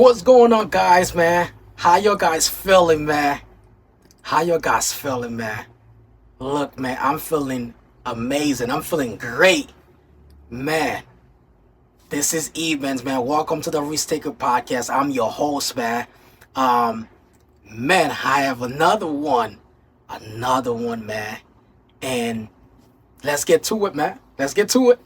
What's going on, guys, man? How you guys feeling, man? How you guys feeling, man? Look, man, I'm feeling amazing. I'm feeling great, man. This is E10, man. Welcome to the Risk Taker Podcast. I'm your host, man. Um, man, I have another one, man. And let's get to it, man. Let's get to it.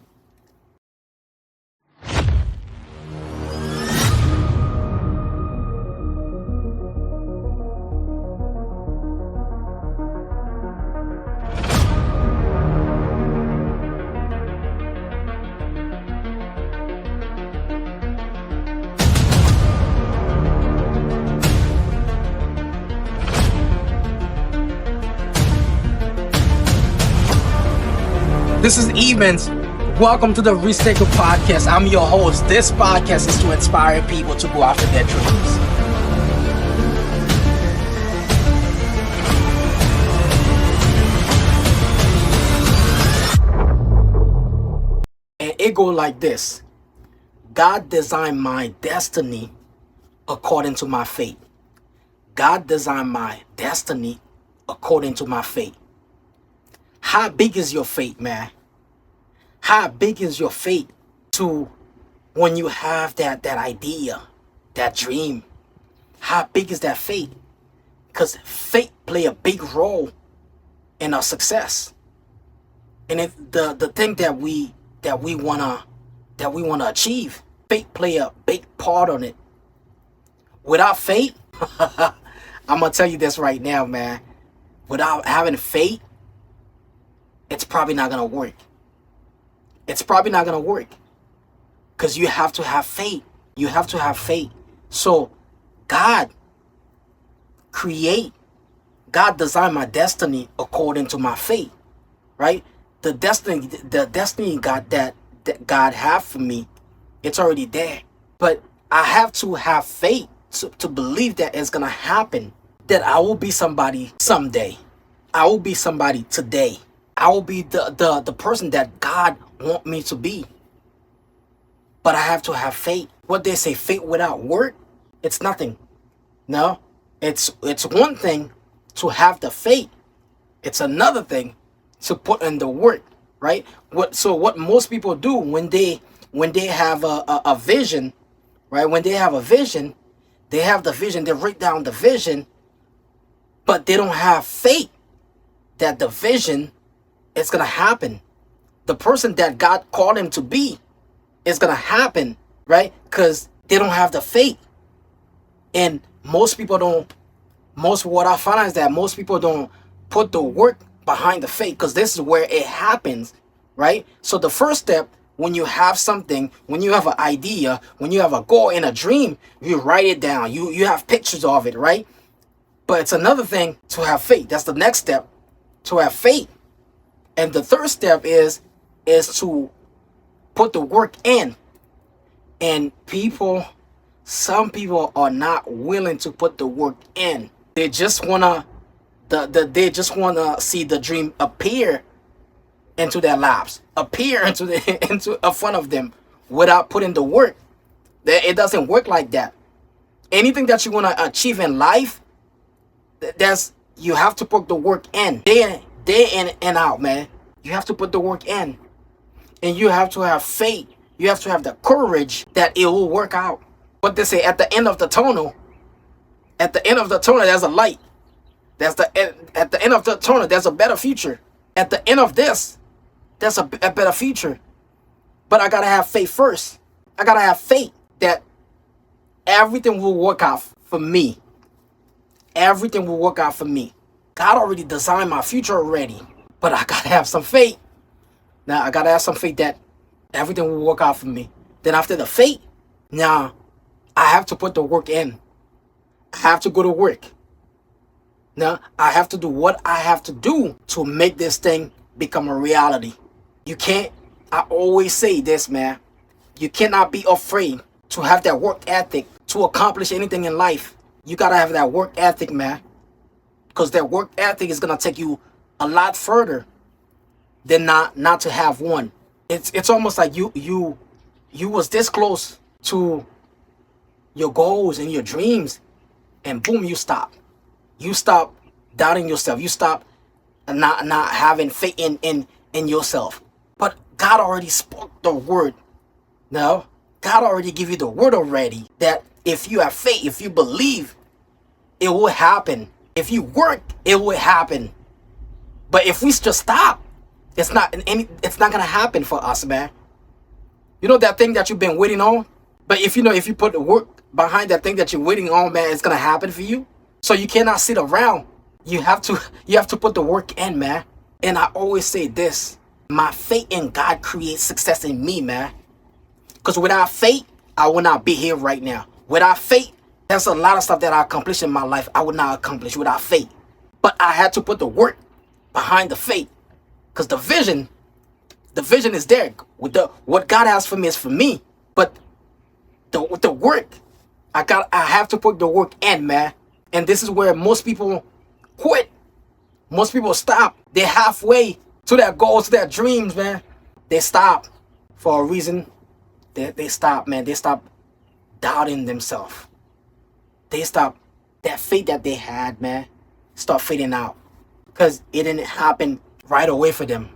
This is Evans. Welcome to the Risk Taker Podcast. I'm your host. This podcast is to inspire people to go after their dreams. And it go like this. God designed my destiny according to my fate. God designed my destiny according to my fate. How big is your fate, man? How big is your fate to when you have that idea, that dream? How big is that fate? Because fate play a big role in our success. And if the thing that we wanna achieve, fate play a big part on it. Without fate, I'm gonna tell you this right now, man. Without having fate, it's probably not gonna work. It's probably not gonna work. Because you have to have faith. You have to have faith. So God designed my destiny according to my fate. Right? The destiny God that God have for me, it's already there. But I have to have faith to believe that it's gonna happen. That I will be somebody someday. I will be somebody today. I will be the person that God want me to be. But I have to have faith. What they say, faith without work, it's nothing. No, it's one thing to have the faith. It's another thing to put in the work, right? What most people do when they have a vision, right? When they have a vision, they have the vision, they write down the vision, but they don't have faith that the vision it's gonna happen. The person that God called him to be is gonna happen, right? Because they don't have the faith. And what I find is that most people don't put the work behind the faith, because this is where it happens, right? So the first step, when you have something, when you have an idea, when you have a goal and a dream, you write it down. You have pictures of it, right? But it's another thing to have faith. That's the next step, to have faith. And the third step is to put the work in. And some people are not willing to put the work in. They just wanna see the dream appear into their laps, appear into in front of them without putting the work. It doesn't work like that. Anything that you wanna achieve in life, you have to put the work in. Day in and out, man. You have to put the work in. And you have to have faith. You have to have the courage that it will work out. What they say, at the end of the tunnel, there's a light. At the end of the tunnel, there's a better future. At the end of this, there's a better future. But I gotta have faith first. I gotta have faith that everything will work out for me. Everything will work out for me. God already designed my future already. But I gotta have some faith. Now I gotta have some faith that everything will work out for me. Then after the faith, now I have to put the work in. I have to go to work. Now I have to do what I have to do to make this thing become a reality. I always say this, man. You cannot be afraid to have that work ethic to accomplish anything in life. You gotta have that work ethic, man. Because that work ethic is gonna take you a lot further than not to have one. It's almost like you was this close to your goals and your dreams, and boom, you stop. You stop doubting yourself. You stop not having faith in yourself. But God already spoke the word. No, God already give you the word already that if you have faith, if you believe, it will happen. If you work, it will happen. But if we just stop, it's not gonna happen for us, man. You know that thing that you've been waiting on? But if you put the work behind that thing that you're waiting on, man, it's gonna happen for you. So you cannot sit around. You have to put the work in, man. And I always say this: my faith in God creates success in me, man. Because without faith, I would not be here right now. Without faith, there's a lot of stuff that I accomplished in my life I would not accomplish without faith. But I had to put the work behind the faith. Because the vision is there. With what God has for me is for me. But with the work, I have to put the work in, man. And this is where most people quit. Most people stop. They're halfway to their goals, to their dreams, man. They stop for a reason. They stop, man. They stop doubting themselves. They stop that faith that they had, man. Start fading out. Because it didn't happen right away for them.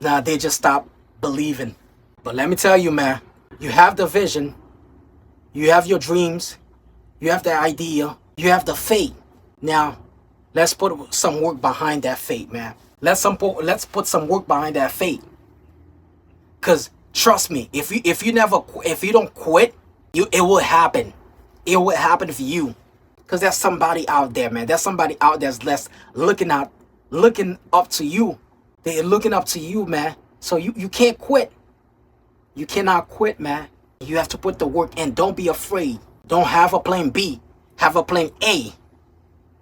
Now they just stop believing. But let me tell you, man. You have the vision. You have your dreams. You have the idea. You have the faith. Now, let's put some work behind that faith, man. Let's put some work behind that faith. Cause trust me, if you don't quit, it will happen. It will happen for you. Cause there's somebody out there, man. There's somebody out there's less looking up to you. They're looking up to you, man. So you can't quit. You cannot quit, man. You have to put the work in. Don't be afraid. Don't have a plan B. Have a plan A.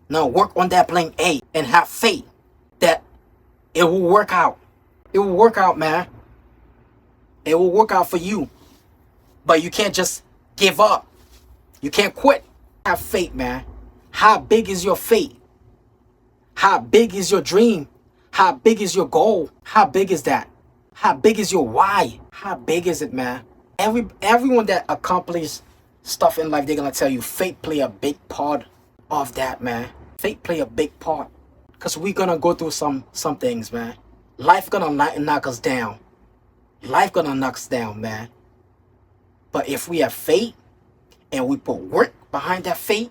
No, work on that plan A and have faith that it will work out. It will work out, man. It will work out for you. But you can't just give up. You can't quit. Have faith, man. How big is your faith? How big is your dream? How big is your goal? How big is that? How big is your why? How big is it, man? Everyone that accomplishes stuff in life, they're gonna tell you faith play a big part of that, man. Faith play a big part. Cause we're gonna go through some things, man. Life gonna knock us down. Life gonna knock us down, man. But if we have faith and we put work behind that faith,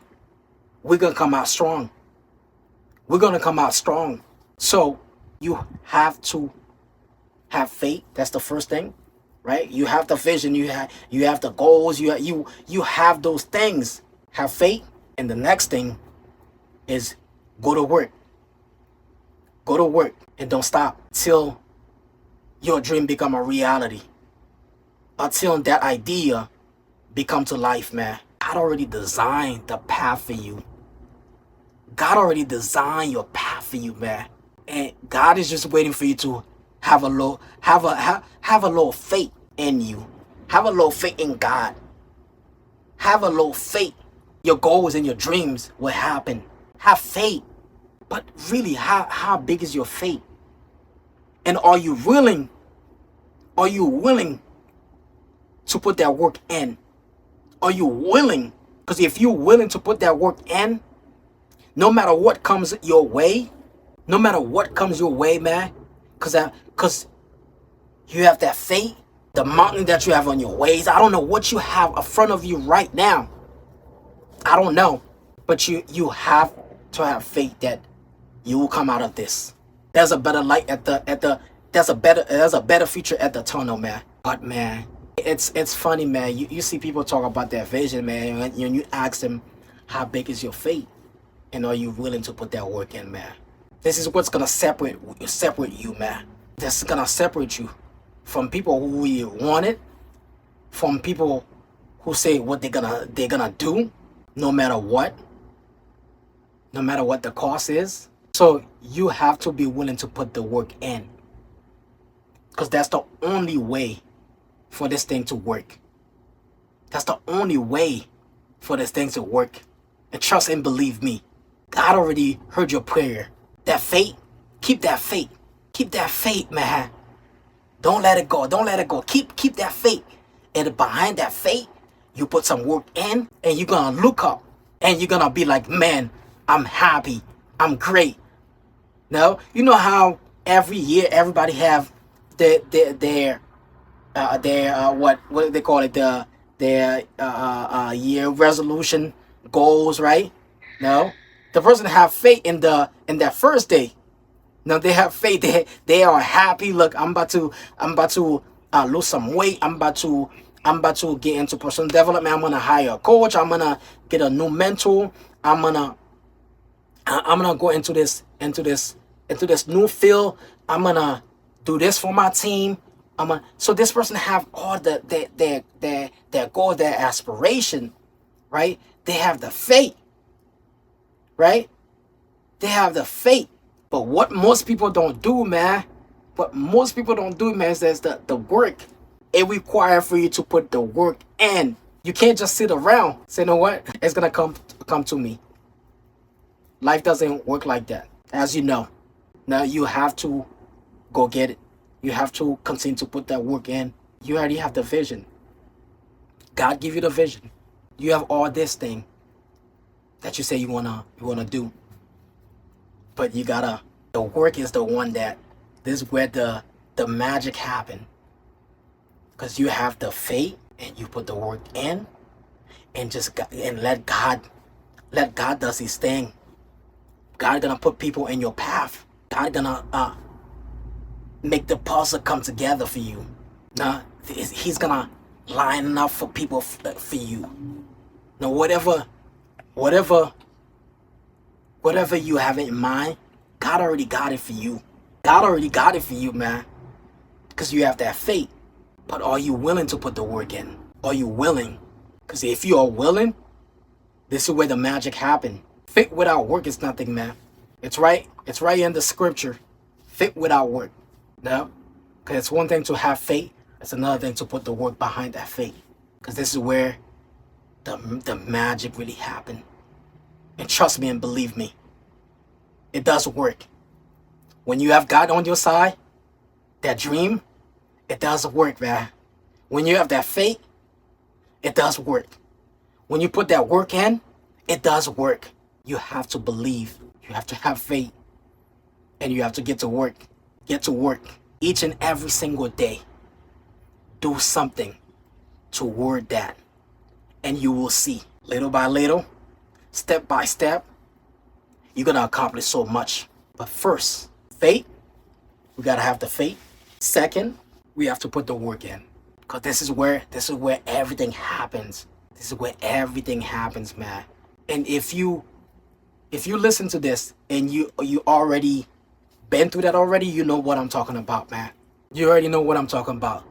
we're gonna come out strong. We're gonna come out strong. So you have to have faith. That's the first thing, right? You have the vision. You have the goals. You have those things. Have faith, and the next thing is go to work. Go to work and don't stop till your dream become a reality. Until that idea become to life, man. God already designed the path for you. God already designed your path for you, man. And God is just waiting for you to have a little faith in you. Have a little faith in God. Have a little faith. Your goals and your dreams will happen. Have faith. But really, how big is your faith? And are you willing to put that work in? Are you willing? Because if you're willing to put that work in, no matter what comes your way, man, because you have that faith, the mountain that you have on your ways. I don't know what you have in front of you right now. I don't know. But you have to have faith that you will come out of this. There's a better light there's a better future at the tunnel, man. But man, it's funny, man. You see people talk about their vision, man, and you ask them, how big is your faith? And are you willing to put that work in, man? This is what's gonna separate you, man. This is gonna separate you from people who you want it, from people who say what they're gonna do, no matter what the cost is. So you have to be willing to put the work in, because that's the only way for this thing to work. That's the only way for this thing to work. And trust and believe me, God already heard your prayer. That faith, keep that faith. Keep that faith, man. Don't let it go. Don't let it go. Keep that faith. And behind that faith, you put some work in, and you're gonna look up and you're gonna be like, man, I'm happy, I'm great. No, you know how every year everybody have their what do they call it, their year resolution goals, right? No, the person have faith in that first day. No, they have faith. They are happy. Look, I'm about to lose some weight. I'm about to get into personal development. I'm gonna hire a coach. I'm gonna get a new mentor. I'm gonna go into this new field. I'm gonna do this for my team. So this person have all their goal, their aspiration, right? They have the faith, right? They have the faith. But what most people don't do, man, is there's the work. It requires for you to put the work in. You can't just sit around. Say, you know what? It's gonna come to me. Life doesn't work like that, as you know. Now you have to go get it. You have to continue to put that work in. You already have the vision. God give you the vision. You have all this thing that you say you wanna do. But the work is the one that, this is where the magic happen. Because you have the faith and you put the work in, and let God does his thing. God gonna put people in your path. God gonna make the puzzle come together for you. Now he's gonna line up for people for you. Now whatever you have in mind, God already got it for you. God already got it for you, man. Because you have that faith. But are you willing to put the work in? Are you willing? Because if you are willing, this is where the magic happen. Faith without work is nothing, man. It's right in the scripture. Faith without work. No? Because it's one thing to have faith. It's another thing to put the work behind that faith. Because this is where the magic really happen. And trust me and believe me, it does work. When you have God on your side, that dream, it does work, man. When you have that faith, it does work. When you put that work in, it does work. You have to believe. You have to have faith. And you have to get to work. Get to work each and every single day. Do something toward that. And you will see, little by little, step by step, you're going to accomplish so much. But first, faith. We got to have the faith. Second, we have to put the work in. Because this is where everything happens. This is where everything happens, man. And if you listen to this and you already been through that already, you know what I'm talking about, man. You already know what I'm talking about.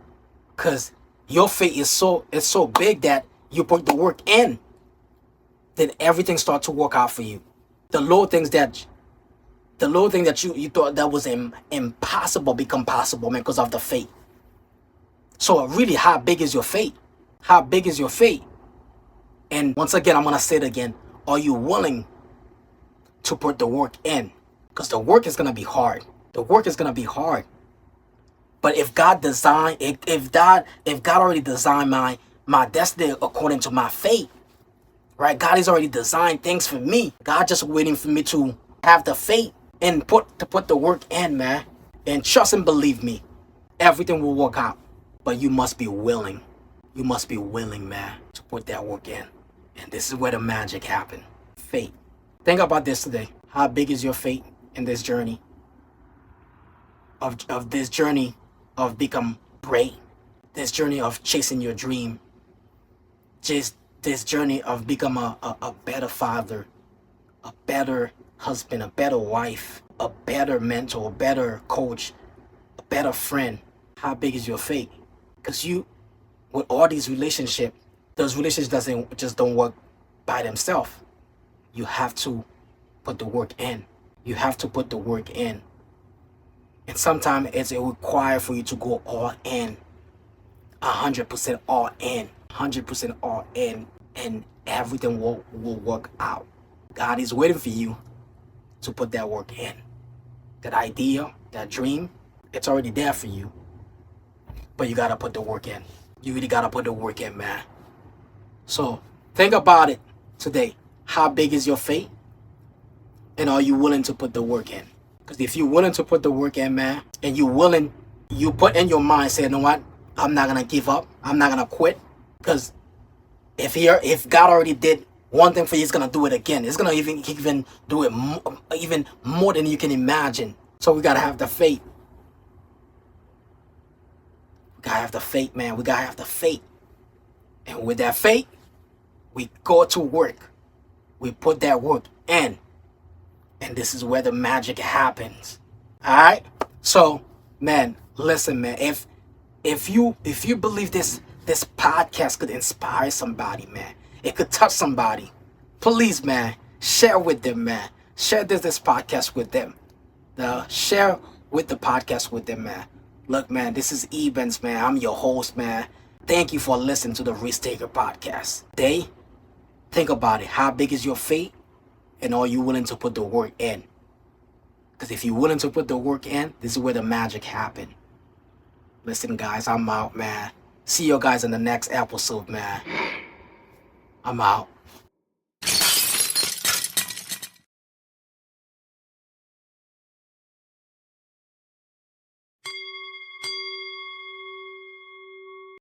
Because your faith is so big that you put the work in, then everything starts to work out for you. The little thing that you thought that was impossible become possible, man, because of the faith. So really, how big is your faith? How big is your faith? And once again, I'm going to say it again. Are you willing to put the work in? Because the work is going to be hard. The work is going to be hard. But if God already designed my destiny according to my faith, right? God has already designed things for me. God just waiting for me to have the faith and put the work in, man. And trust and believe me, everything will work out. But you must be willing. You must be willing, man, to put that work in. And this is where the magic happens. Faith. Think about this today. How big is your faith in this journey? Of this journey of become great. This journey of chasing your dream. Just this journey of become a better father, a better husband, a better wife, a better mentor, a better coach, a better friend. How big is your faith? Because with all these relationships, those relationships don't work by themselves. You have to put the work in. You have to put the work in. And sometimes it's required for you to go all in. 100% all in. 100% all in. And everything will work out. God is waiting for you to put that work in. That idea, that dream, it's already there for you. But you got to put the work in. You really got to put the work in, man. So think about it today. How big is your faith? And are you willing to put the work in? Because if you're willing to put the work in, man, and you put in your mind, say, you know what? I'm not gonna give up. I'm not gonna quit. Because if God already did one thing for you, He's gonna do it again. He's gonna even do it even more than you can imagine. So we gotta have the faith. We gotta have the faith, man. We gotta have the faith. And with that faith, we go to work. We put that work in. And this is where the magic happens. Alright? So, man, listen, man. If you believe this podcast could inspire somebody, man, it could touch somebody, please, man, share with them, man. Share this podcast with them. Share with the podcast with them, man. Look, man, this is E10, man. I'm your host, man. Thank you for listening to the Risk Taker podcast. Think about it. How big is your faith? And are you willing to put the work in? Because if you're willing to put the work in, this is where the magic happens. Listen, guys, I'm out, man. See you guys in the next episode, man. I'm out.